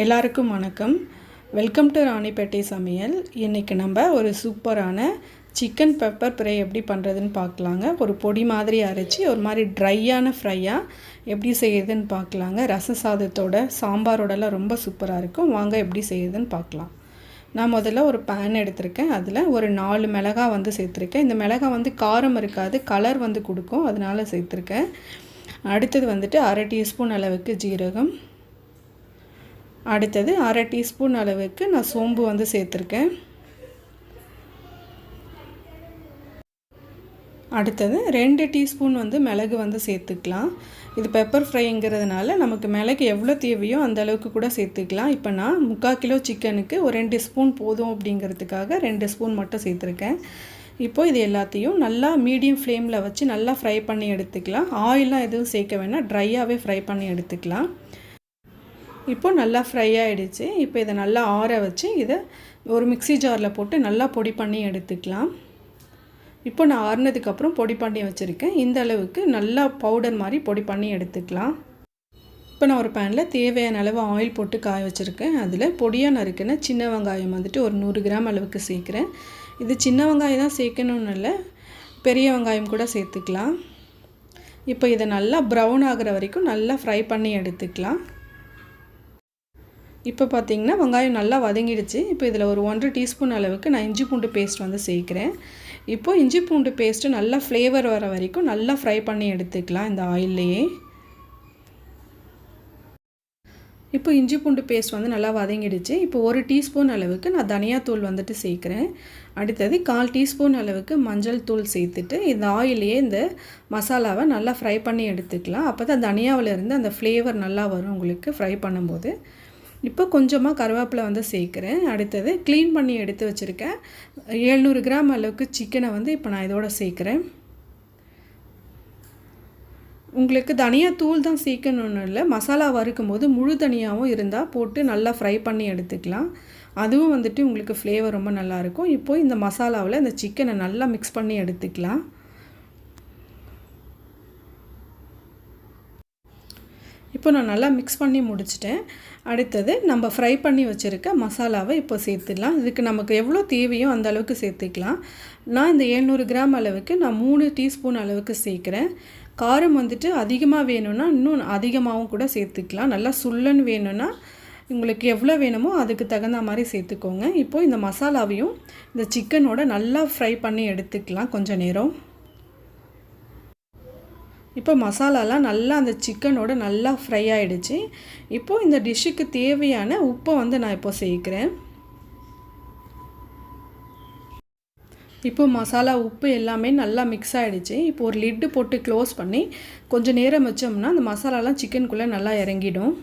எல்லாருக்கும் வணக்கம். Welcome to Ranipet சமையல். இன்றைக்கி நம்ம ஒரு சூப்பரான சிக்கன் பெப்பர் ஃப்ரை எப்படி பண்ணுறதுன்னு பார்க்கலாங்க. ஒரு பொடி மாதிரி அரைச்சி ஒரு மாதிரி ட்ரையான ஃப்ரையாக எப்படி செய்யுதுன்னு பார்க்கலாங்க. ரச சாதத்தோட சாம்பாரோடலாம் ரொம்ப சூப்பராக இருக்கும். வாங்க எப்படி செய்யுதுன்னு பார்க்கலாம். நான் முதல்ல ஒரு பேன் எடுத்திருக்கேன். அதில் ஒரு 4 மிளகாய் சேர்த்துருக்கேன். இந்த மிளகாய் காரம் இருக்காது, கலர் கொடுக்கும், அதனால் சேர்த்துருக்கேன். அடுத்தது அரை டீஸ்பூன் அளவுக்கு ஜீரகம், அடுத்தது அரை டீஸ்பூன் அளவுக்கு நான் சோம்பு சேர்த்துருக்கேன். அடுத்தது 2 டீஸ்பூன் மிளகு சேர்த்துக்கலாம். இது பெப்பர் ஃப்ரைங்கிறதுனால நமக்கு மிளகு எவ்வளோ தேவையோ அந்த அளவுக்கு கூட சேர்த்துக்கலாம். இப்போ நான் 3/4 கிலோ சிக்கனுக்கு ஒரு 2 ஸ்பூன் போதும் அப்படிங்கிறதுக்காக 2 ஸ்பூன் மட்டும் சேர்த்துருக்கேன். இப்போது இது எல்லாத்தையும் நல்லா மீடியம் ஃப்ளேமில் வச்சு நல்லா ஃப்ரை பண்ணி எடுத்துக்கலாம். ஆயிலெலாம் எதுவும் சேர்க்க வேணாம், ட்ரையாகவே ஃப்ரை பண்ணி எடுத்துக்கலாம். இப்போ நல்லா ஃப்ரை ஆகிடுச்சு. இப்போ இதை நல்லா ஆற வச்சு இதை ஒரு மிக்ஸி ஜாரில் போட்டு நல்லா பொடி பண்ணி எடுத்துக்கலாம். இப்போ நான் ஆறுனதுக்கப்புறம் பொடி பண்ணி வச்சுருக்கேன். இந்த அளவுக்கு நல்லா பவுடர் மாதிரி பொடி பண்ணி எடுத்துக்கலாம். இப்போ நான் ஒரு பேனில் தேவையான அளவு ஆயில் போட்டு காய வச்சுருக்கேன். அதில் பொடியாக நறுக்குன சின்ன வெங்காயம் ஒரு 100 கிராம் அளவுக்கு சேர்க்குறேன். இது சின்ன வெங்காயம் தான் சேர்க்கணும்னு இல்லை, பெரிய வெங்காயம் கூட சேர்த்துக்கலாம். இப்போ இதை நல்லா ப்ரௌன் ஆகிற வரைக்கும் நல்லா ஃப்ரை பண்ணி எடுத்துக்கலாம். இப்போ பார்த்திங்கன்னா வெங்காயம் நல்லா வதங்கிடுச்சு. இப்போ இதில் ஒரு 1 டீஸ்பூன் அளவுக்கு நான் இஞ்சி பூண்டு பேஸ்ட் சேர்க்குறேன். இப்போது இஞ்சி பூண்டு பேஸ்ட்டு நல்லா ஃப்ளேவர் வர வரைக்கும் நல்லா ஃப்ரை பண்ணி எடுத்துக்கலாம் இந்த ஆயில்லையே. இப்போ இஞ்சி பூண்டு பேஸ்ட் நல்லா வதங்கிடுச்சு. இப்போ 1 டீஸ்பூன் அளவுக்கு நான் தனியாத்தூள் சேர்க்குறேன். அடுத்தது 1/4 டீஸ்பூன் அளவுக்கு மஞ்சள் தூள் சேர்த்துட்டு இந்த ஆயிலையே இந்த மசாலாவை நல்லா ஃப்ரை பண்ணி எடுத்துக்கலாம். அப்போ தான் தனியாவிலேருந்து அந்த ஃப்ளேவர் நல்லா வரும் உங்களுக்கு ஃப்ரை பண்ணும்போது. இப்போ கொஞ்சமாக கருவேப்பிலை சேர்க்குறேன். அடுத்தது க்ளீன் பண்ணி எடுத்து வச்சுருக்கேன் 700 கிராம் அளவுக்கு சிக்கனை இப்போ நான் இதோட சேர்க்குறேன். உங்களுக்கு தனியாத்தூள் தான் சேர்க்கணுன்னு இல்லை, மசாலா வறுக்கும் போது முழு தனியாகவும் இருந்தால் போட்டு நல்லா ஃப்ரை பண்ணி எடுத்துக்கலாம். அதுவும் உங்களுக்கு ஃப்ளேவர் ரொம்ப நல்லாயிருக்கும். இப்போது இந்த மசாலாவில் இந்த சிக்கனை நல்லா மிக்ஸ் பண்ணி எடுத்துக்கலாம். இப்போ நான் நல்லா மிக்ஸ் பண்ணி முடிச்சிட்டேன். அடுத்தது நம்ம ஃப்ரை பண்ணி வச்சுருக்க மசாலாவை இப்போ சேர்த்துடலாம். இதுக்கு நமக்கு எவ்வளோ தேவையோ அந்த அளவுக்கு சேர்த்துக்கலாம். நான் இந்த 700 கிராம் அளவுக்கு நான் 3 டீஸ்பூன் அளவுக்கு சேர்க்குறேன். காரம் அதிகமாக வேணும்னா இன்னும் அதிகமாகவும் கூட சேர்த்துக்கலாம். நல்லா சுள்ளன்னு வேணும்னா உங்களுக்கு எவ்வளோ வேணுமோ அதுக்கு தகுந்த மாதிரி சேர்த்துக்கோங்க. இப்போது இந்த மசாலாவையும் இந்த சிக்கனோட நல்லா ஃப்ரை பண்ணி எடுத்துக்கலாம் கொஞ்சம் நேரம். இப்போ மசாலாலாம் நல்லா அந்த சிக்கனோட நல்லா ஃப்ரை ஆகிடுச்சு. இப்போது இந்த டிஷ்ஷுக்கு தேவையான உப்பை நான் இப்போ சேர்க்குறேன். இப்போ மசாலா உப்பு எல்லாமே நல்லா மிக்ஸ் ஆகிடுச்சு. இப்போ ஒரு லிட்டு போட்டு க்ளோஸ் பண்ணி கொஞ்சம் நேரம் வச்சோம்னா அந்த மசாலாலாம் சிக்கனுக்குள்ளே நல்லா இறங்கிடும்.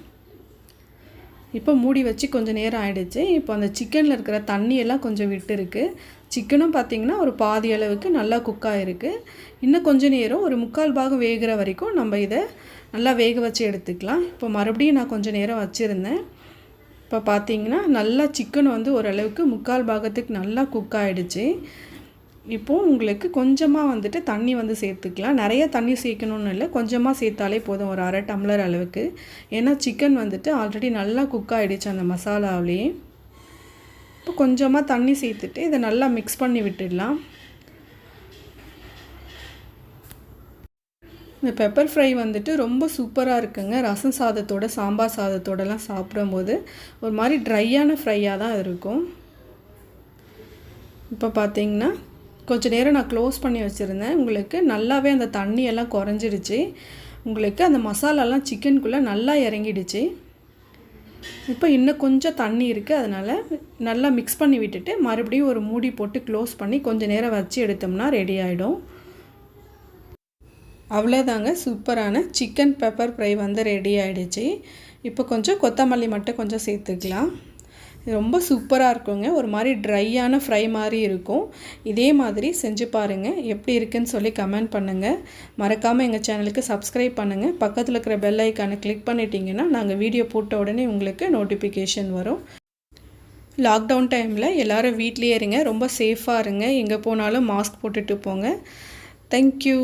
இப்போ மூடி வச்சு கொஞ்சம் நேரம் ஆகிடுச்சு. இப்போ அந்த சிக்கனில் இருக்கிற தண்ணியெல்லாம் கொஞ்சம் விட்டு இருக்குது. சிக்கனும் பார்த்திங்கன்னா ஒரு பாதி அளவுக்கு நல்லா குக் ஆகிருக்கு. இன்னும் கொஞ்சம் நேரம் ஒரு 3/4 பாகம் வேகிற வரைக்கும் நம்ம இதை நல்லா வேக வச்சு எடுத்துக்கலாம். இப்போ மறுபடியும் நான் கொஞ்சம் நேரம் வச்சுருந்தேன். இப்போ பார்த்திங்கன்னா நல்லா சிக்கன் ஓரளவுக்கு 3/4 பாகத்துக்கு நல்லா குக் ஆகிடுச்சு. இப்போது உங்களுக்கு கொஞ்சமாக தண்ணி சேர்த்துக்கலாம். நிறைய தண்ணி சேர்க்கணுன்னு இல்லை, கொஞ்சமாக சேர்த்தாலே போதும், ஒரு அரை டம்ளர் அளவுக்கு. ஏன்னா சிக்கன் ஆல்ரெடி நல்லா குக் ஆகிடுச்சு அந்த மசாலாவிலேயே. இப்போ கொஞ்சமாக தண்ணி சேர்த்துட்டு இதை நல்லா மிக்ஸ் பண்ணி விட்டுடலாம். இந்த பெப்பர் ஃப்ரை ரொம்ப சூப்பராக இருக்குங்க. ரசம் சாதத்தோட சாம்பார் சாதத்தோடலாம் சாப்பிடும்போது ஒரு மாதிரி ட்ரையான ஃப்ரையாக தான் இருக்கும். இப்போ பார்த்திங்கன்னா கொஞ்சம் நேரம் நான் க்ளோஸ் பண்ணி வச்சுருந்தேன். உங்களுக்கு நல்லாவே அந்த தண்ணியெல்லாம் குறைஞ்சிடுச்சு. உங்களுக்கு அந்த மசாலாலாம் சிக்கனுக்குள்ளே நல்லா இறங்கிடுச்சு. இப்போ இன்னும் கொஞ்சம் தண்ணி இருக்குது, அதனால் நல்லா மிக்ஸ் பண்ணி விட்டுட்டு மறுபடியும் ஒரு மூடி போட்டு க்ளோஸ் பண்ணி கொஞ்சம் நேரம் வச்சு எடுத்தோம்னா ரெடி ஆகிடும். அவ்வளோதாங்க, சூப்பரான சிக்கன் பெப்பர் ஃப்ரை ரெடி ஆகிடுச்சு. இப்போ கொஞ்சம் கொத்தமல்லி மட்டும் கொஞ்சம் சேர்த்துக்கலாம். ரொம்ப சூப்பராக இருக்குங்க. ஒரு மாதிரி ட்ரையான ஃப்ரை மாதிரி இருக்கும். இதே மாதிரி செஞ்சு பாருங்கள். எப்படி இருக்குன்னு சொல்லி கமெண்ட் பண்ணுங்கள். மறக்காமல் எங்கள் சேனலுக்கு சப்ஸ்கிரைப் பண்ணுங்கள். பக்கத்தில் இருக்கிற பெல் ஐக்கானை கிளிக் பண்ணிட்டீங்கன்னா நாங்கள் வீடியோ போட்ட உடனே உங்களுக்கு நோட்டிஃபிகேஷன் வரும். லாக்டவுன் டைமில் எல்லோரும் வீட்லேயே இருங்க, ரொம்ப சேஃபாக இருங்க. எங்கே போனாலும் மாஸ்க் போட்டுட்டு போங்க. தேங்க்யூ.